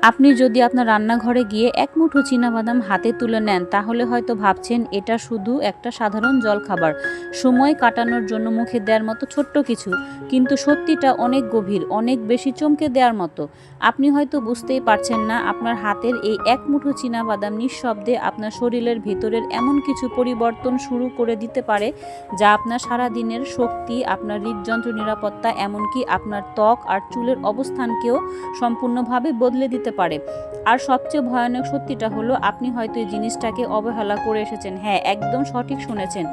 আপনি যদি আপনার রান্নাঘরে গিয়ে এক মুঠো চীনাবাদাম হাতে তুলে নেন তাহলে হয়তো ভাবছেন এটা শুধু একটা সাধারণ জলখাবার, সময় কাটানোর জন্য মুখে দেওয়ার মতো ছোট্ট কিছু, কিন্তু সত্যিটা অনেক গভীর, অনেক বেশি চমকে দেওয়ার মতো। আপনি হয়তো বুঝতেই পারছেন না আপনার হাতের এই এক মুঠো চীনাবাদাম নিঃশব্দে আপনার শরীরের ভেতরের এমন কিছু পরিবর্তন শুরু করে দিতে পারে যা আপনার সারাদিনের শক্তি, আপনার হৃদযন্ত্র নিরাপত্তা, এমনকি আপনার ত্বক আর চুলের অবস্থানকেও সম্পূর্ণভাবে বদলে দিতে পারে। আর সবচেয়ে ভয়ানক সত্যিটা হলো আপনি হয়তো এই জিনিসটাকে অবহেলা করে এসেছেন। হ্যাঁ, একদম সঠিক শুনেছেন,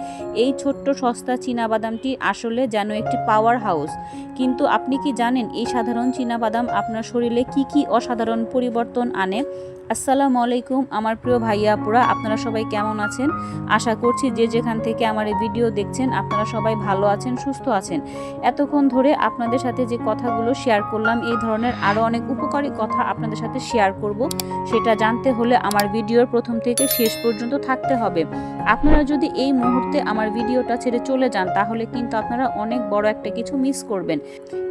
এই ছোট্ট সস্তা চীনাবাদামটি আসলে যেন একটি পাওয়ার হাউস। কিন্তু আপনি কি জানেন এই সাধারণ চীনাবাদাম আপনার শরীরে কি কি অসাধারণ পরিবর্তন আনে? আসসালামু আলাইকুম আমার প্রিয় ভাইয়া আপুরা, আপনারা সবাই কেমন আছেন? আশা করছি যে যেখান থেকে আমার এই ভিডিও দেখছেন আপনারা সবাই ভালো আছেন, সুস্থ আছেন। এতক্ষণ ধরে আপনাদের সাথে যে কথাগুলো শেয়ার করলাম, এই ধরনের আরও অনেক উপকারী কথা আপনাদের সাথে শেয়ার করব। সেটা জানতে হলে আমার ভিডিওর প্রথম থেকে শেষ পর্যন্ত থাকতে হবে। আপনারা যদি এই মুহূর্তে আমার ভিডিওটা ছেড়ে চলে যান তাহলে কিন্তু আপনারা অনেক বড় একটা কিছু মিস করবেন।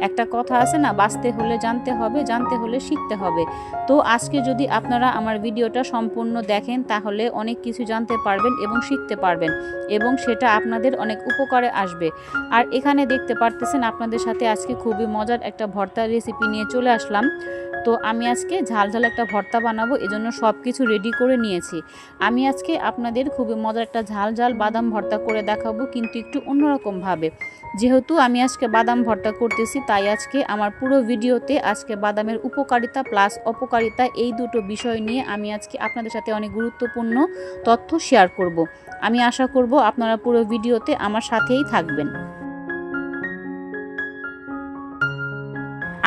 একটা কথা আছে না, বাঁচতে হলে জানতে হবে, জানতে হলে শিখতে হবে। তো আজকে যদি আপনারা আমার ভিডিওটা সম্পূর্ণ দেখেন তাহলে অনেক কিছু জানতে পারবেন এবং শিখতে পারবেন, এবং সেটা আপনাদের অনেক উপকারে আসবে। আর এখানে দেখতে পারতেছেন আপনাদের সাথে আজকে খুবই মজার একটা ভর্তা রেসিপি নিয়ে চলে আসলাম। তো আমি আজকে ঝাল ঝাল একটা ভর্তা বানাবো, এজন্য সব কিছু রেডি করে নিয়েছি। আমি আজকে আপনাদের খুবই মজার একটা ঝাল ঝাল বাদাম ভর্তা করে দেখাবো, কিন্তু একটু অন্যরকমভাবে। যেহেতু আমি আজকে বাদাম ভর্তা করতেছি তাই আজকে আমার পুরো ভিডিওতে আজকে বাদামের উপকারিতা প্লাস অপকারিতা এই দুটো বিষয় নিয়ে আমি আজকে আপনাদের সাথে অনেক গুরুত্বপূর্ণ তথ্য শেয়ার করব। আমি আশা করব আপনারা পুরো ভিডিওতে আমার সাথেই থাকবেন।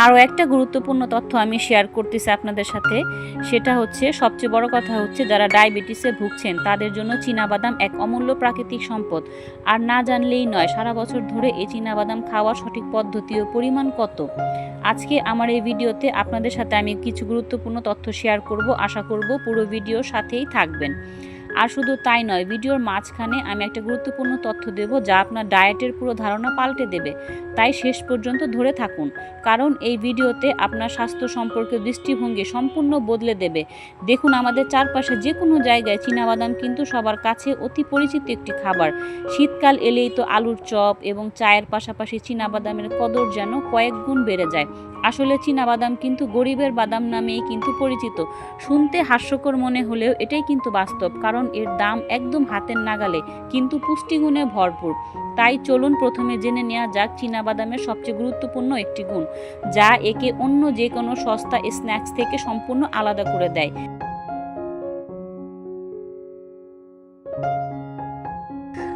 আরও একটা গুরুত্বপূর্ণ তথ্য আমি শেয়ার করতেছি আপনাদের সাথে, সেটা হচ্ছে সবচেয়ে বড় কথা হচ্ছে যারা ডায়াবেটিসে ভুগছেন তাদের জন্য চীনাবাদাম এক অমূল্য প্রাকৃতিক সম্পদ। আর না জানলেই নয়, সারা বছর ধরে এই চীনাবাদাম খাওয়ার সঠিক পদ্ধতি ও পরিমাণ কত। আজকে আমার এই ভিডিওতে আপনাদের সাথে আমি কিছু গুরুত্বপূর্ণ তথ্য শেয়ার করব, আশা করব পুরো ভিডিওর সাথেই থাকবেন। আর শুধু তাই নয়, ভিডিওর মাঝখানে আমি একটা গুরুত্বপূর্ণ তথ্য দেব যা আপনার ডায়েটের পুরো ধারণা পাল্টে দেবে। তাই শেষ পর্যন্ত ধরে থাকুন, কারণ এই ভিডিওতে আপনার স্বাস্থ্য সম্পর্কে দৃষ্টিভঙ্গি সম্পূর্ণ বদলে দেবে। দেখুন, আমাদের চারপাশে যে কোনো জায়গায় চীনাবাদাম কিন্তু সবার কাছে অতি পরিচিত একটি খাবার। শীতকাল এলেই তো আলুর চপ এবং চায়ের পাশাপাশি চীনাবাদামের কদর যেন কয়েক গুণ বেড়ে যায়। আসলে চীনাবাদাম কিন্তু গরিবের বাদাম নামেই কিন্তু পরিচিত। শুনতে হাস্যকর মনে হলেও এটাই কিন্তু বাস্তব, কারণ এর দাম একদম হাতের নাগালে, কিন্তু পুষ্টিগুণে ভরপুর। তাই চলুন প্রথমে জেনে নেওয়া যাক চীনাবাদামের সবচেয়ে গুরুত্বপূর্ণ একটি গুণ, যা একে অন্য যে কোনো সস্তা স্ন্যাক্স থেকে সম্পূর্ণ আলাদা করে দেয়।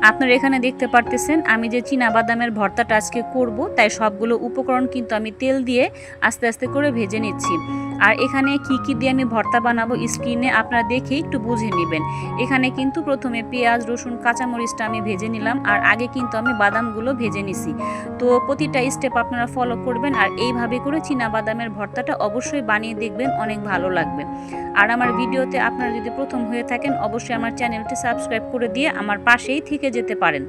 আপনারা এখানে দেখতে পারতেছেন আমি যে চীনাবাদামের ভর্তাটা আজকে করব, তাই সবগুলো উপকরণ কিন্তু আমি তেল দিয়ে আস্তে আস্তে করে ভেজে নিচ্ছি। আর এখানে কি কি দিয়ে আমি ভর্তা বানাবো স্ক্রিনে আপনারা দেখে একটু বুঝে নেবেন। এখানে কিন্তু প্রথমে পেঁয়াজ, রসুন, কাঁচামরিচটা আমি ভেজে নিলাম, আর আগে কিন্তু আমি বাদামগুলো ভেজে নিছি। তো প্রতিটা স্টেপ আপনারা ফলো করবেন, আর এইভাবে করে চীনাবাদামের ভর্তাটা অবশ্যই বানিয়ে দেখবেন, অনেক ভালো লাগবে। আর আমার ভিডিওতে আপনারা যদি প্রথম হয়ে থাকেন অবশ্যই আমার চ্যানেলটি সাবস্ক্রাইব করে দিয়ে আমার পাশেই থেকে যেতে পারেন।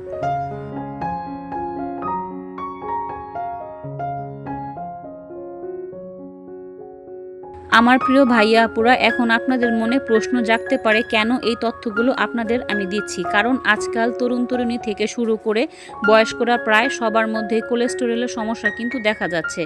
আমার প্রিয় ভাইয়া আপুরা, এখন আপনাদের মনে প্রশ্ন জাগতে পারে কেন এই তথ্যগুলো আপনাদের আমি দিচ্ছি। কারণ আজকাল তরুণ তরুণী থেকে শুরু করে বয়স্করা প্রায় সবার মধ্যে কোলেস্টেরলের সমস্যা কিন্তু দেখা যাচ্ছে।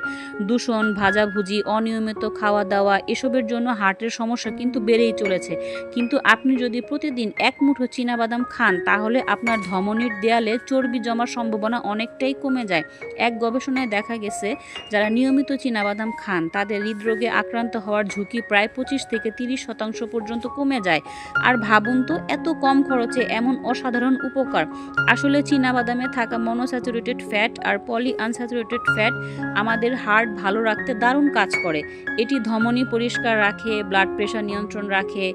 দূষণ, ভাজাভুজি, অনিয়মিত খাওয়া দাওয়া, এসবের জন্য হার্টের সমস্যা কিন্তু বেড়েই চলেছে। কিন্তু আপনি যদি প্রতিদিন এক মুঠো চীনাবাদাম খান তাহলে আপনার ধমনীর দেয়ালে চর্বি জমার সম্ভাবনা অনেকটাই কমে যায়। এক গবেষণায় দেখা গেছে যারা নিয়মিত চীনাবাদাম খান তাদের হৃদরোগে আক্রান্ত হওয়ার ঝুঁকি প্রায় 25 থেকে 30% পর্যন্ত কমে যায়। আর ভাবুন তো, এত কম খরচে এমন অসাধারণ উপকার। আসলে চীনাবাদামে থাকা মনোস্যাচুরেটেড ফ্যাট আর পলি আনস্যাচুরেটেড ফ্যাট আমাদের হার্ট ভালো রাখতে দারুণ কাজ করে। এটি ধমনী পরিষ্কার রাখে, ব্লাড প্রেশার নিয়ন্ত্রণ রাখে,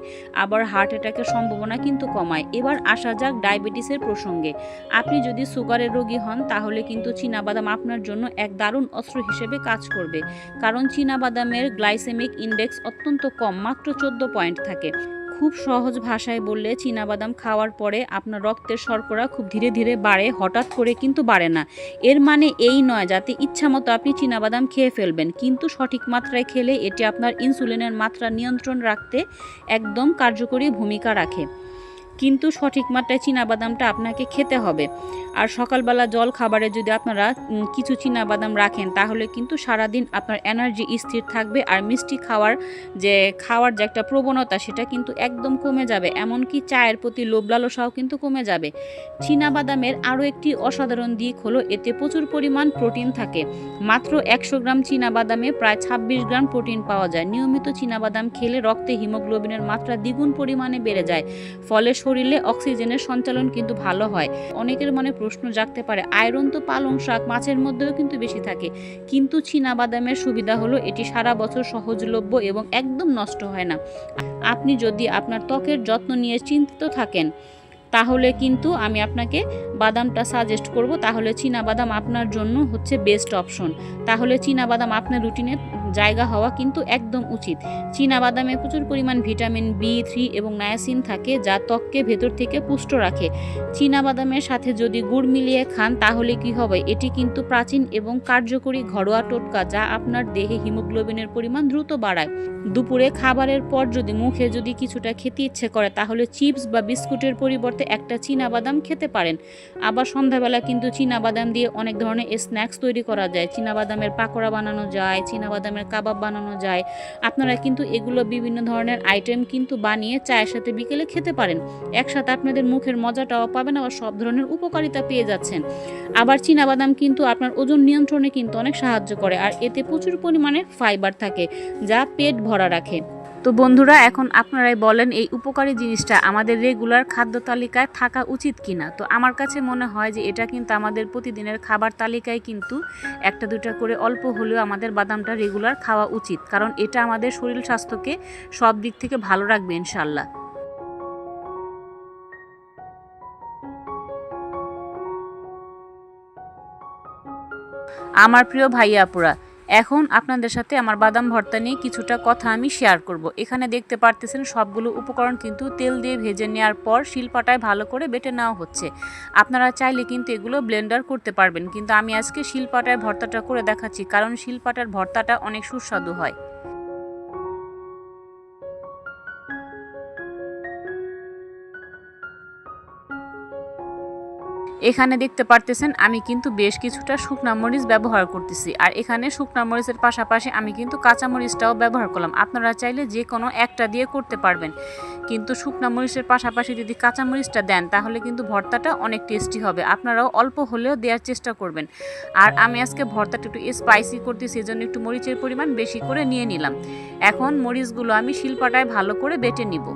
আবার হার্ট অ্যাটাকের সম্ভাবনা কিন্তু কমায়। এবার আসা যাক ডায়াবেটিসের প্রসঙ্গে। আপনি যদি সুগারের রোগী হন তাহলে কিন্তু চীনাবাদাম আপনার জন্য এক দারুণ অস্ত্র হিসেবে কাজ করবে, কারণ চীনাবাদামের গ্লাইসেমিক ইন্ডেক্স অত্যন্ত কম, মাত্র 14 পয়েন্ট থাকে। খুব সহজ ভাষায় বললে চীনাবাদাম খাওয়ার পরে আপনার রক্তের শর্করা খুব ধীরে ধীরে বাড়ে, হঠাৎ করে কিন্তু বাড়ে না। এর মানে এই নয় যাতে ইচ্ছামতো আপনি চীনাবাদাম খেয়ে ফেলবেন, কিন্তু সঠিক মাত্রায় খেলে এটি আপনার ইনসুলিনের মাত্রা নিয়ন্ত্রণ রাখতে একদম কার্যকরী ভূমিকা রাখে। কিন্তু সঠিক মাত্রায় চীনাবাদামটা আপনাকে খেতে হবে। আর সকালবেলা জল খাবারে যদি আপনারা কিছু চীনাবাদাম রাখেন তাহলে কিন্তু সারাদিন আপনার এনার্জি স্থির থাকবে, আর মিষ্টি খাওয়ার যে একটা প্রবণতা সেটা কিন্তু একদম কমে যাবে, এমনকি চায়ের প্রতি লোভ লালসাও কিন্তু কমে যাবে। চীনাবাদামের আরও একটি অসাধারণ দিক হলো এতে প্রচুর পরিমাণ প্রোটিন থাকে। মাত্র 100 গ্রাম চীনাবাদামে প্রায় 26 গ্রাম প্রোটিন পাওয়া যায়। নিয়মিত চীনাবাদাম খেলে রক্তে হিমোগ্লোবিনের মাত্রা দ্বিগুণ পরিমাণে বেড়ে যায়, ফলে শরীরে অক্সিজেনের সঞ্চালন কিন্তু ভালো হয়। অনেকের মনে প্রশ্ন জাগতে পারে, আয়রন তো পালং শাক, মাছের মধ্যেও কিন্তু বেশি থাকে, কিন্তু চীনাবাদামের সুবিধা হলো এটি সারা বছর সহজলভ্য এবং একদম নষ্ট হয় না। আপনি যদি আপনার ত্বকের যত্ন নিয়ে চিন্তিত থাকেন তাহলে কিন্তু আমি আপনাকে বাদামটা সাজেস্ট করব। তাহলে চীনাবাদাম আপনার জন্য হচ্ছে বেস্ট অপশন। তাহলে চীনাবাদাম আপনার রুটিনে জায়গা হওয়া কিন্তু একদম উচিত। চীনাবাদামে প্রচুর পরিমাণ ভিটামিন B3 এবং নায়াসিন থাকে, যা ত্বককে ভেতর থেকে পুষ্ট রাখে। চীনাবাদামের সাথে যদি গুড় মিলিয়ে খান তাহলে কি হবে, এটি কিন্তু প্রাচীন এবং কার্যকরী ঘরোয়া টোটকা যা আপনার দেহে হিমোগ্লোবিনের পরিমাণ দ্রুত বাড়ায়। দুপুরে খাবারের পর যদি মুখে কিছুটা খেতে ইচ্ছে করে তাহলে চিপস বা বিস্কুটের পরিবর্তে একটা চীনাবাদাম খেতে পারেন। আবার সন্ধ্যাবেলা কিন্তু চীনাবাদাম দিয়ে অনেক ধরনের স্ন্যাক্স তৈরি করা যায়। চীনাবাদামের পাকোড়া বানানো যায়, চীনাবাদামের কাবাব বানানো যায়। আপনারা কিন্তু এগুলো বিভিন্ন ধরনের আইটেম কিন্তু বানিয়ে চায়ের সাথে বিকেলে খেতে পারেন। একসাথে আপনাদের মুখের মজাটাও পাবেন, আবার সব ধরনের উপকারিতা পেয়ে যাচ্ছেন। আবার চীনাবাদাম কিন্তু আপনার ওজন নিয়ন্ত্রণে কিন্তু অনেক সাহায্য করে, আর এতে প্রচুর পরিমাণে ফাইবার থাকে যা পেট ভরা রাখে। তো বন্ধুরা, এখন আপনারাই বলেন এই উপকারী জিনিসটা আমাদের রেগুলার খাদ্য তালিকায় থাকা উচিত কিনা। তো আমার কাছে মনে হয় যে এটা কিন্তু আমাদের প্রতিদিনের খাবার তালিকায় কিন্তু একটা দুটা করে অল্প হলেও আমাদের বাদামটা রেগুলার খাওয়া উচিত, কারণ এটা আমাদের শরীর স্বাস্থ্যকে সব দিক থেকে ভালো রাখবে ইনশাল্লাহ। আমার প্রিয় ভাইয়া আপুরা, এখন আপনাদের সাথে আমার বাদাম ভর্তা নিয়ে কিছুটা কথা আমি শেয়ার করব। এখানে দেখতে পারতেছেন সবগুলো উপকরণ কিন্তু তেল দিয়ে ভেজে নেওয়ার পর শিলপাটায় ভালো করে বেটে নেওয়া হচ্ছে। আপনারা চাইলে কিন্তু এগুলো ব্লেন্ডার করতে পারবেন, কিন্তু আমি আজকে শিলপাটায় ভর্তাটা করে দেখাচ্ছি, কারণ শিলপাটার ভর্তাটা অনেক সুস্বাদু হয়। এখানে দেখতে পারতেছেন আমি কিন্তু বেশ কিছুটা শুকনা মরিচ ব্যবহার করতেছি, আর এখানে শুকনা মরিচের পাশাপাশি আমি কিন্তু কাঁচা মরিচটাও ব্যবহার করলাম। আপনারা চাইলে যে কোনো একটা দিয়ে করতে পারবেন, কিন্তু শুকনা মরিচের পাশাপাশি যদি কাঁচা মরিচটা দেন তাহলে কিন্তু ভর্তাটা অনেক টেস্টি হবে। আপনারাও অল্প হলেও দেওয়ার চেষ্টা করবেন। আর আমি আজকে ভর্তাটা একটু স্পাইসি করতেছি, এজন্য একটু মরিচের পরিমাণ বেশি করে নিয়ে নিলাম। এখন মরিচগুলো আমি শিলপাটায় ভালো করে বেটে নিব।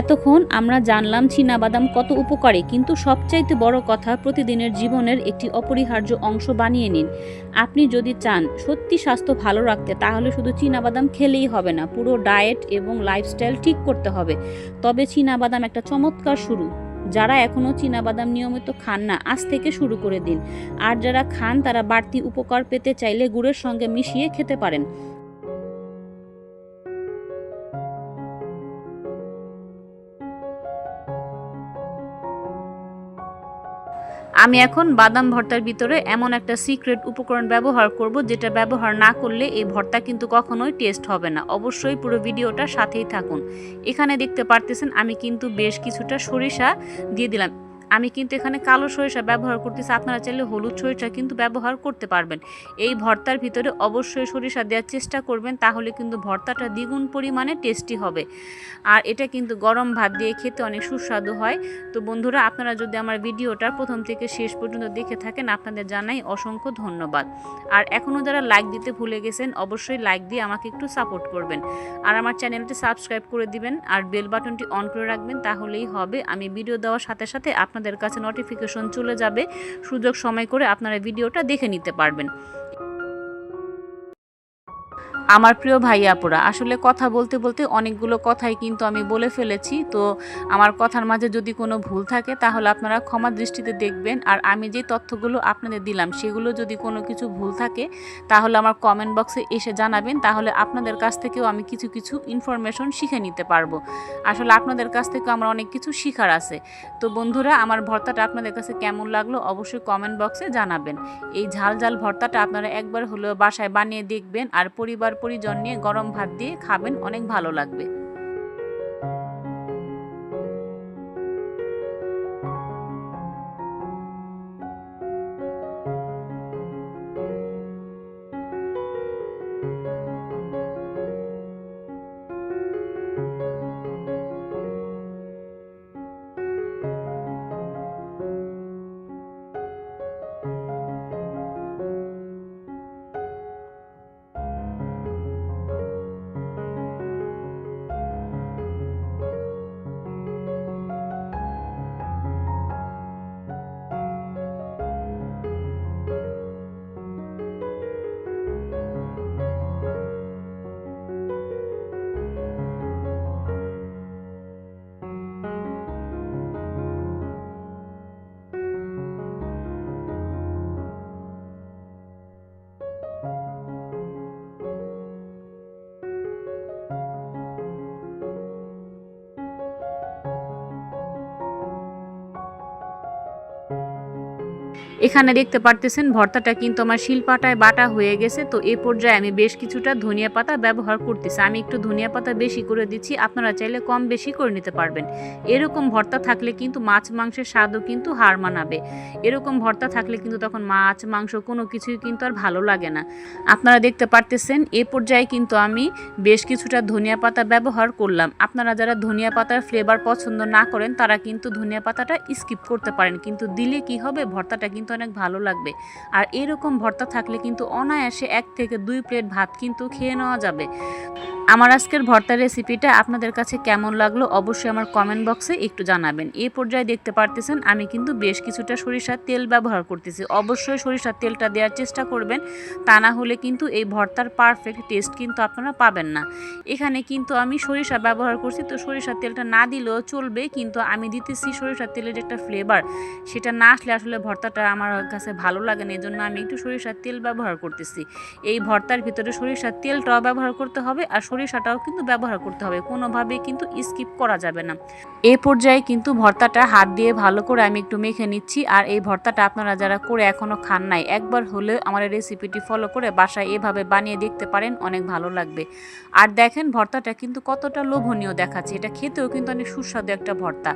এতক্ষণ আমরা জানলাম চীনাবাদাম কত উপকারী, কিন্তু সবচাইতে বড় কথা প্রতিদিনের জীবনের একটি অপরিহার্য অংশ বানিয়ে নিন। আপনি যদি চান সত্যি স্বাস্থ্য ভালো রাখতে তাহলে শুধু চীনাবাদাম খেলেই হবে না, পুরো ডায়েট এবং লাইফস্টাইল ঠিক করতে হবে। তবে চীনাবাদাম একটা চমৎকার শুরু। যারা এখনও চীনাবাদাম নিয়মিত খান না, আজ থেকে শুরু করে দিন। আর যারা খান তারা বাড়তি উপকার পেতে চাইলে গুড়ের সঙ্গে মিশিয়ে খেতে পারেন। আমি এখন বাদাম ভর্তার ভিতরে এমন একটা সিক্রেট উপকরণ ব্যবহার করব, যেটা ব্যবহার না করলে এই ভর্তা কিন্তু কখনোই টেস্ট হবে না। অবশ্যই পুরো ভিডিওটা সাথেই থাকুন। এখানে দেখতে পারতেছেন আমি কিন্তু বেশ কিছুটা সরিষা দিয়ে দিলাম। আমি কিন্তু এখানে কালো সরিষা ব্যবহার করতেছি, আপনারা চাইলে হলুদ সরিষা কিন্তু ব্যবহার করতে পারবেন। এই ভর্তার ভিতরে অবশ্যই সরিষা দেওয়ার চেষ্টা করবেন, তাহলে কিন্তু ভর্তাটা দ্বিগুণ পরিমাণে টেস্টি হবে। আর এটা কিন্তু গরম ভাত দিয়ে খেতে অনেক সুস্বাদু হয়। তো বন্ধুরা, আপনারা যদি আমার ভিডিওটা প্রথম থেকে শেষ পর্যন্ত দেখে থাকেন আপনাদের জানাই অসংখ্য ধন্যবাদ। আর এখনও যারা লাইক দিতে ভুলে গেছেন অবশ্যই লাইক দিয়ে আমাকে একটু সাপোর্ট করবেন, আর আমার চ্যানেলটি সাবস্ক্রাইব করে দিবেন আর বেল বাটনটি অন করে রাখবেন, তাহলেই হবে আমি ভিডিও দেওয়ার সাথে সাথে আপনাদের আপনাদের কাছে নোটিফিকেশন চলে যাবে, সুযোগ সময় করে আপনারা ভিডিওটা দেখে নিতে পারবেন। আমার প্রিয় ভাইয়াপুরা, আসলে কথা বলতে বলতে অনেকগুলো কথাই কিন্তু আমি বলে ফেলেছি। তো আমার কথার মাঝে যদি কোনো ভুল থাকে তাহলে আপনারা ক্ষমা দৃষ্টিতে দেখবেন। আর আমি যে তথ্যগুলো আপনাদের দিলাম সেগুলো যদি কোনো কিছু ভুল থাকে তাহলে আমার কমেন্ট বক্সে এসে জানাবেন, তাহলে আপনাদের কাছ থেকেও আমি কিছু কিছু ইনফরমেশন শিখে নিতে পারবো। আসলে আপনাদের কাছ থেকেও আমার অনেক কিছু শিখার আছে। তো বন্ধুরা, আমার ভর্তাটা আপনাদের কাছে কেমন লাগলো অবশ্যই কমেন্ট বক্সে জানাবেন। এই ঝাল ঝাল ভর্তাটা আপনারা একবার হলেও বাসায় বানিয়ে দেখবেন আর পরিজন নিয়ে গরম ভাত দিয়ে খাবেন, অনেক ভালো লাগবে। এখানে দেখতে পারতেছেন ভর্তাটা কিন্তু আমার শিলপাটায় বাটা হয়ে গেছে। তো এই পর্যায়ে আমি বেশ কিছুটা ধনিয়া পাতা ব্যবহার করতেছি। আমি একটু ধনিয়া পাতা বেশি করে দিচ্ছি, আপনারা চাইলে কম বেশি করে নিতে পারবেন। এরকম ভর্তা থাকলে কিন্তু মাছ মাংসের স্বাদও কিন্তু হার মানাবে। এরকম ভর্তা থাকলে কিন্তু তখন মাছ মাংস কোনো কিছুই কিন্তু আর ভালো লাগে না। আপনারা দেখতে পারতেছেন এই পর্যায়ে কিন্তু আমি বেশ কিছুটা ধনিয়া পাতা ব্যবহার করলাম। আপনারা যারা ধনিয়া পাতার ফ্লেভার পছন্দ না করেন তারা কিন্তু ধনিয়া পাতাটা স্কিপ করতে পারেন, কিন্তু দিলে কি হবে, ভর্তাটা কিন্তু অনেক ভালো লাগবে। আর এরকম ভর্তা থাকলে কিন্তু অনায়াসে 1 থেকে 2 প্লেট ভাত কিন্তু খেয়ে নেওয়া যাবে। আমার আজকের ভর্তার রেসিপিটা আপনাদের কাছে কেমন লাগলো অবশ্যই আমার কমেন্ট বক্সে একটু জানাবেন। এই পর্যায়ে দেখতে পারতেছেন আমি কিন্তু বেশ কিছুটা সরিষার তেল ব্যবহার করতেছি। অবশ্যই সরিষার তেলটা দেওয়ার চেষ্টা করবেন, তা না হলে কিন্তু এই ভর্তার পারফেক্ট টেস্ট কিন্তু আপনারা পাবেন না। এখানে কিন্তু আমি সরিষা ব্যবহার করছি, তো সরিষার তেলটা না দিলেও চলবে, কিন্তু আমি দিতেছি সরিষার তেলের একটা ফ্লেভার, সেটা না আসলে আসলে ভর্তাটা আমার কাছে ভালো লাগে না, এজন্য আমি একটু সরিষার তেল ব্যবহার করতেছি। এই ভর্তার ভিতরে সরিষার তেলটাও ব্যবহার করতে হবে আর সরিষাটাও কিন্তু ব্যবহার করতে হবে, কোনোভাবেই কিন্তু স্কিপ করা যাবে না। এই পর্যায়ে কিন্তু ভর্তাটা হাত দিয়ে ভালো করে আমি একটু মেখে নিচ্ছি। আর এই ভর্তাটা আপনারা যারা করে এখনো খান নাই, একবার হলেও আমার রেসিপিটি ফলো করে বাসায় এভাবে বানিয়ে দেখতে পারেন, অনেক ভালো লাগবে। আর দেখেন ভর্তাটা কিন্তু কতটা লোভনীয় দেখাচ্ছে, এটা খেতেও কিন্তু অনেক সুস্বাদু একটা ভর্তা।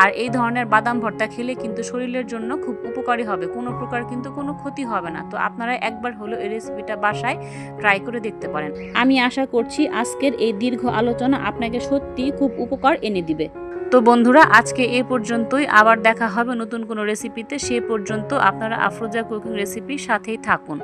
আর এই ধরনের বাদাম ভর্তা খেলে কিন্তু শরীরের জন্য খুব উপকারী হবে, কোনো প্রকার কিন্তু কোনো ক্ষতি হবে না। তো আপনারা একবার হলেও এই রেসিপিটা বাসায় ট্রাই করে দেখতে পারেন। আমি আশা করছি আজকের এই দীর্ঘ আলোচনা আপনাকে সত্যি খুব উপকার এনে দিবে। তো বন্ধুরা, আজকে এ পর্যন্তই, আবার দেখা হবে নতুন কোনো রেসিপিতে। সে পর্যন্ত আপনারা আফরোজা কুকিং রেসিপির সাথেই থাকুন।